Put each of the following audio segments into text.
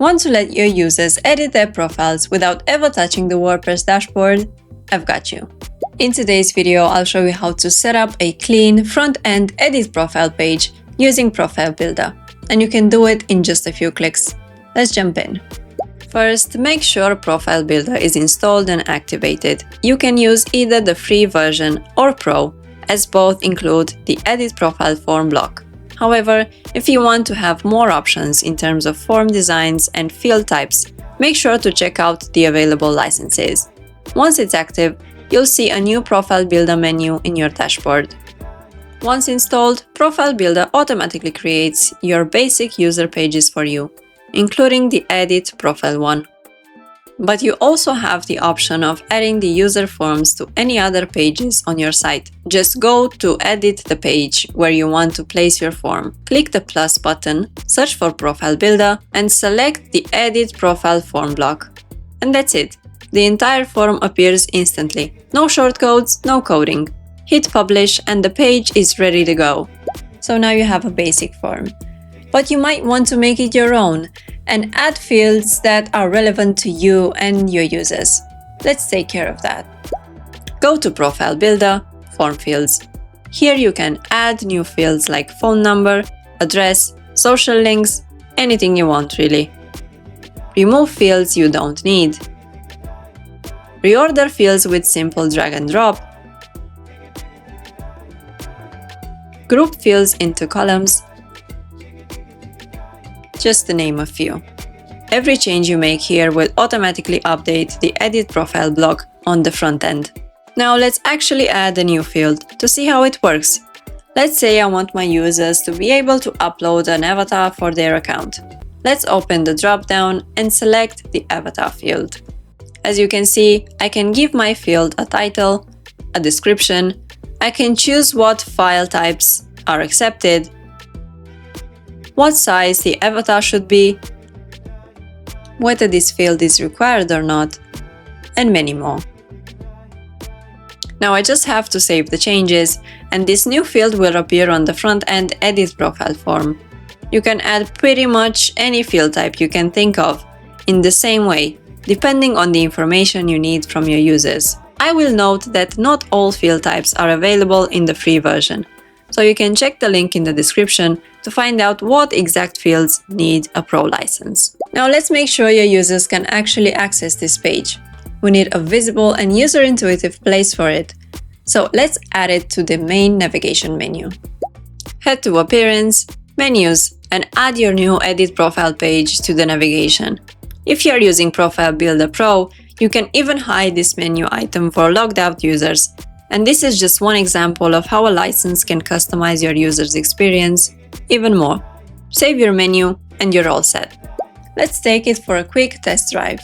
Want to let your users edit their profiles without ever touching the WordPress dashboard? I've got you. In today's video, I'll show you how to set up a clean front-end edit profile page using Profile Builder, and you can do it in just a few clicks. Let's jump in. First, make sure Profile Builder is installed and activated. You can use either the free version or Pro, as both include the Edit Profile form block. However, if you want to have more options in terms of form designs and field types, make sure to check out the available licenses. Once it's active, you'll see a new Profile Builder menu in your dashboard. Once installed, Profile Builder automatically creates your basic user pages for you, including the Edit Profile one. But you also have the option of adding the user forms to any other pages on your site. Just go to Edit the page where you want to place your form. Click the plus button, search for Profile Builder, and select the Edit Profile form block. And that's it. The entire form appears instantly. No shortcodes, no coding. Hit publish and the page is ready to go. So now you have a basic form. But you might want to make it your own and add fields that are relevant to you and your users. Let's take care of that. Go to Profile Builder, Form Fields. Here you can add new fields like phone number, address, social links, anything you want really. Remove fields you don't need. Reorder fields with simple drag and drop. Group fields into columns. Just to name a few. Every change you make here will automatically update the Edit Profile block on the front end. Now let's actually add a new field to see how it works. Let's say I want my users to be able to upload an avatar for their account. Let's open the drop-down and select the avatar field. As you can see, I can give my field a title, a description, I can choose what file types are accepted, what size the avatar should be, whether this field is required or not, and many more. Now I just have to save the changes, and this new field will appear on the front-end Edit Profile form. You can add pretty much any field type you can think of in the same way, depending on the information you need from your users. I will note that not all field types are available in the free version, so you can check the link in the description to find out what exact fields need a Pro license. Now let's make sure your users can actually access this page. We need a visible and user-intuitive place for it, so let's add it to the main navigation menu. Head to Appearance, Menus, and add your new Edit Profile page to the navigation. If you're using Profile Builder Pro, you can even hide this menu item for logged out users. And this is just one example of how a license can customize your user's experience even more. Save your menu and you're all set. Let's take it for a quick test drive.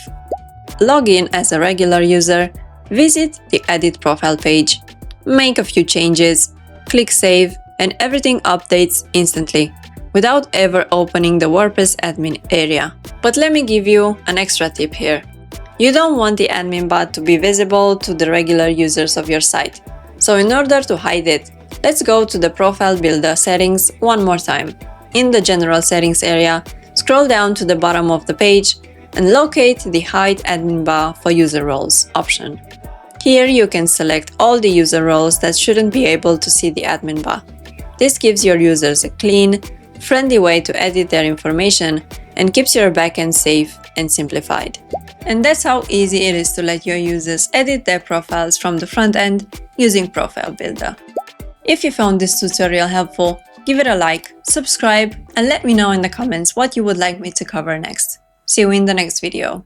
Log in as a regular user, visit the Edit Profile page, make a few changes, click Save, and everything updates instantly, without ever opening the WordPress admin area. But let me give you an extra tip here. You don't want the admin bar to be visible to the regular users of your site. So in order to hide it, let's go to the Profile Builder settings one more time. In the General Settings area, scroll down to the bottom of the page and locate the Hide Admin Bar for User Roles option. Here you can select all the user roles that shouldn't be able to see the admin bar. This gives your users a clean, friendly way to edit their information and keeps your backend safe and simplified. And that's how easy it is to let your users edit their profiles from the front end using Profile Builder. If you found this tutorial helpful, give it a like, subscribe, and let me know in the comments what you would like me to cover next. See you in the next video.